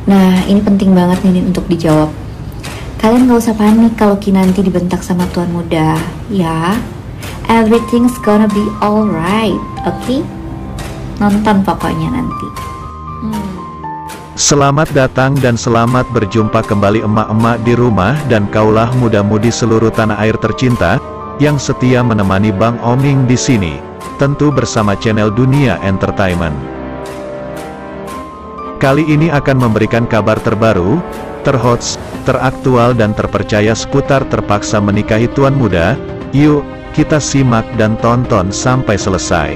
Nah, ini penting banget nih untuk dijawab. Kalian gak usah panik kalau Kinanti dibentak sama tuan muda, ya. Everything's gonna be alright, oke? Nonton pokoknya nanti. Selamat datang dan selamat berjumpa kembali emak-emak di rumah dan kaulah muda-mudi seluruh tanah air tercinta yang setia menemani Bang Oming di sini, tentu bersama channel Dunia Entertainment. Kali ini akan memberikan kabar terbaru, terhots, teraktual dan terpercaya seputar terpaksa menikahi tuan muda. Yuk, kita simak dan tonton sampai selesai.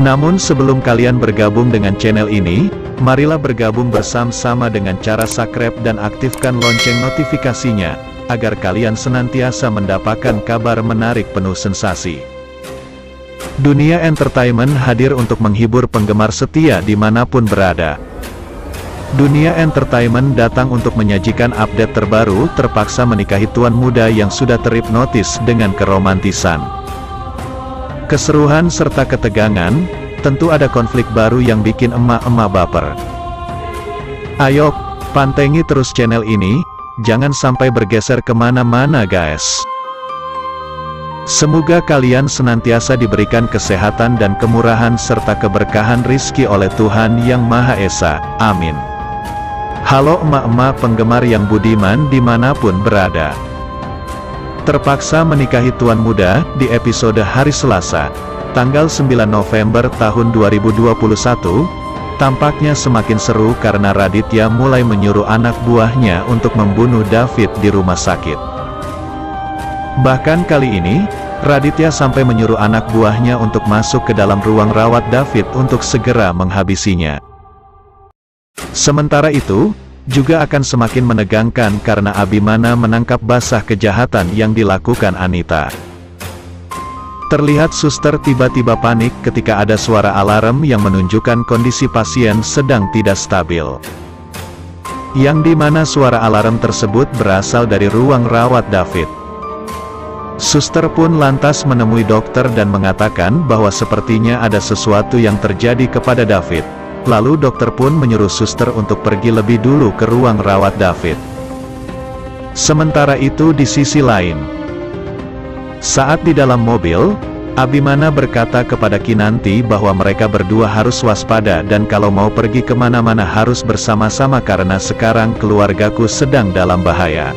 Namun sebelum kalian bergabung dengan channel ini, marilah bergabung bersama-sama dengan cara subscribe dan aktifkan lonceng notifikasinya, agar kalian senantiasa mendapatkan kabar menarik penuh sensasi. Dunia Entertainment hadir untuk menghibur penggemar setia dimanapun berada. Dunia Entertainment datang untuk menyajikan update terbaru terpaksa menikahi tuan muda yang sudah terhipnotis dengan keromantisan. Keseruan serta ketegangan, tentu ada konflik baru yang bikin emak-emak baper. Ayo, pantengi terus channel ini, jangan sampai bergeser kemana-mana guys. Semoga kalian senantiasa diberikan kesehatan dan kemurahan serta keberkahan rizki oleh Tuhan Yang Maha Esa, amin. Halo emak-emak penggemar yang budiman dimanapun berada. Terpaksa menikahi tuan muda, di episode hari Selasa, tanggal 9 November tahun 2021, tampaknya semakin seru karena Raditya mulai menyuruh anak buahnya untuk membunuh David di rumah sakit. Bahkan kali ini, Raditya sampai menyuruh anak buahnya untuk masuk ke dalam ruang rawat David untuk segera menghabisinya. Sementara itu, juga akan semakin menegangkan karena Abimana menangkap basah kejahatan yang dilakukan Anita. Terlihat suster tiba-tiba panik ketika ada suara alarm yang menunjukkan kondisi pasien sedang tidak stabil. Yang dimana suara alarm tersebut berasal dari ruang rawat David. Suster pun lantas menemui dokter dan mengatakan bahwa sepertinya ada sesuatu yang terjadi kepada David. Lalu dokter pun menyuruh suster untuk pergi lebih dulu ke ruang rawat David. Sementara itu di sisi lain, saat di dalam mobil, Abimana berkata kepada Kinanti bahwa mereka berdua harus waspada dan kalau mau pergi kemana-mana harus bersama-sama karena sekarang keluargaku sedang dalam bahaya.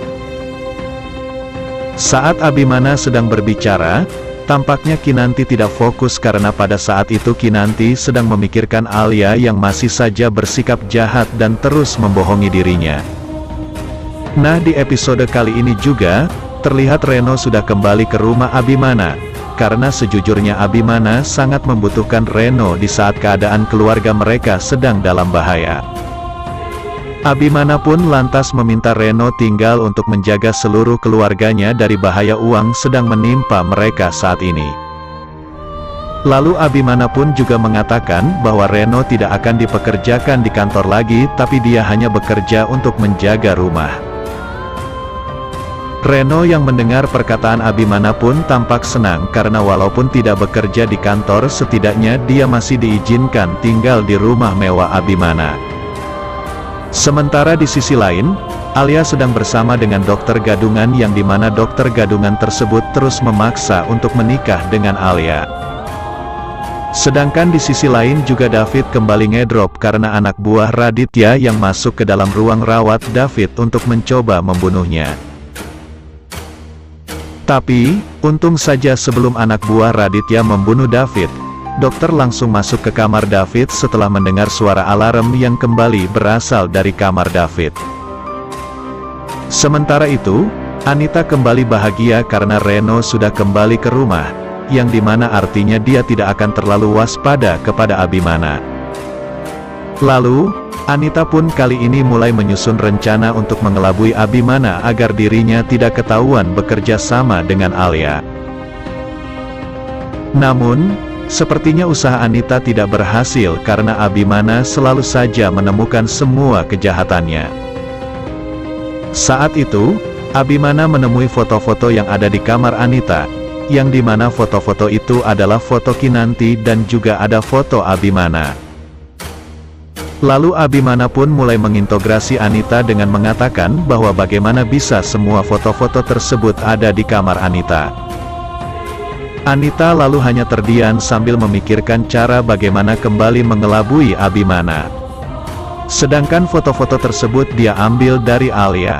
Saat Abimana sedang berbicara, tampaknya Kinanti tidak fokus karena pada saat itu Kinanti sedang memikirkan Alia yang masih saja bersikap jahat dan terus membohongi dirinya. Nah di episode kali ini juga, terlihat Reno sudah kembali ke rumah Abimana, karena sejujurnya Abimana sangat membutuhkan Reno di saat keadaan keluarga mereka sedang dalam bahaya. Abimana pun lantas meminta Reno tinggal untuk menjaga seluruh keluarganya dari bahaya uang sedang menimpa mereka saat ini. Lalu Abimana pun juga mengatakan bahwa Reno tidak akan dipekerjakan di kantor lagi tapi dia hanya bekerja untuk menjaga rumah. Reno yang mendengar perkataan Abimana pun tampak senang karena walaupun tidak bekerja di kantor setidaknya dia masih diizinkan tinggal di rumah mewah Abimana. Sementara di sisi lain, Alia sedang bersama dengan dokter gadungan yang dimana dokter gadungan tersebut terus memaksa untuk menikah dengan Alia. Sedangkan di sisi lain juga David kembali ngedrop karena anak buah Raditya yang masuk ke dalam ruang rawat David untuk mencoba membunuhnya. Tapi, untung saja sebelum anak buah Raditya membunuh David, dokter langsung masuk ke kamar David setelah mendengar suara alarm yang kembali berasal dari kamar David. Sementara itu, Anita kembali bahagia karena Reno sudah kembali ke rumah, yang dimana artinya dia tidak akan terlalu waspada kepada Abimana. Lalu, Anita pun kali ini mulai menyusun rencana untuk mengelabui Abimana agar dirinya tidak ketahuan bekerja sama dengan Alia. Namun, sepertinya usaha Anita tidak berhasil karena Abimana selalu saja menemukan semua kejahatannya. Saat itu, Abimana menemui foto-foto yang ada di kamar Anita, yang dimana foto-foto itu adalah foto Kinanti dan juga ada foto Abimana. Lalu Abimana pun mulai menginterogasi Anita dengan mengatakan bahwa bagaimana bisa semua foto-foto tersebut ada di kamar Anita. Anita lalu hanya terdiam sambil memikirkan cara bagaimana kembali mengelabui Abimana. Sedangkan foto-foto tersebut dia ambil dari Alia.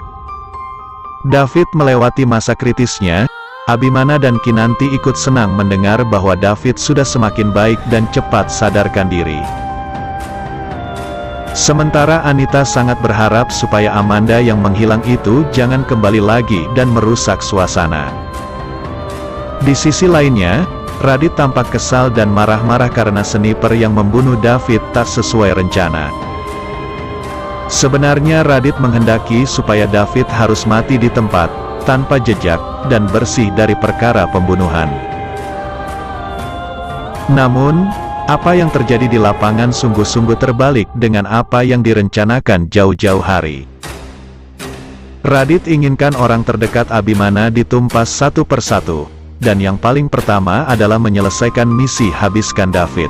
David melewati masa kritisnya. Abimana dan Kinanti ikut senang mendengar bahwa David sudah semakin baik dan cepat sadarkan diri. Sementara Anita sangat berharap supaya Amanda yang menghilang itu jangan kembali lagi dan merusak suasana. Di sisi lainnya, Radit tampak kesal dan marah-marah karena sniper yang membunuh David tak sesuai rencana. Sebenarnya Radit menghendaki supaya David harus mati di tempat, tanpa jejak, dan bersih dari perkara pembunuhan. Namun, apa yang terjadi di lapangan sungguh-sungguh terbalik dengan apa yang direncanakan jauh-jauh hari. Radit inginkan orang terdekat Abimana ditumpas satu persatu, dan yang paling pertama adalah menyelesaikan misi habiskan David.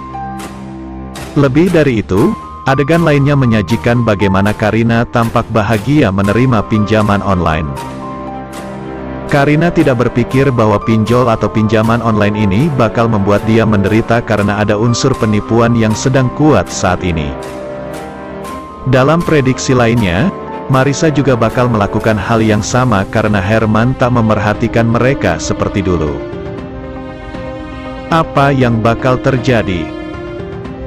Lebih dari itu, adegan lainnya menyajikan bagaimana Karina tampak bahagia menerima pinjaman online. Karina tidak berpikir bahwa pinjol atau pinjaman online ini bakal membuat dia menderita karena ada unsur penipuan yang sedang kuat saat ini. Dalam prediksi lainnya, Marissa juga bakal melakukan hal yang sama karena Herman tak memerhatikan mereka seperti dulu. Apa yang bakal terjadi?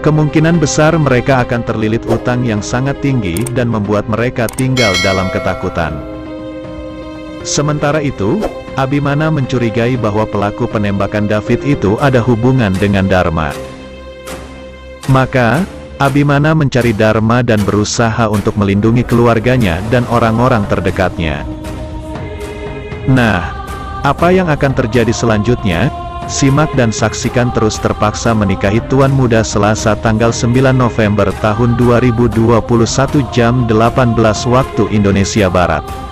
Kemungkinan besar mereka akan terlilit utang yang sangat tinggi dan membuat mereka tinggal dalam ketakutan. Sementara itu, Abimana mencurigai bahwa pelaku penembakan David itu ada hubungan dengan Dharma. Maka, Abimana mencari Dharma dan berusaha untuk melindungi keluarganya dan orang-orang terdekatnya. Nah, apa yang akan terjadi selanjutnya? Simak dan saksikan terus Terpaksa Menikahi Tuan Muda Selasa tanggal 9 November tahun 2021 jam 18 waktu Indonesia Barat.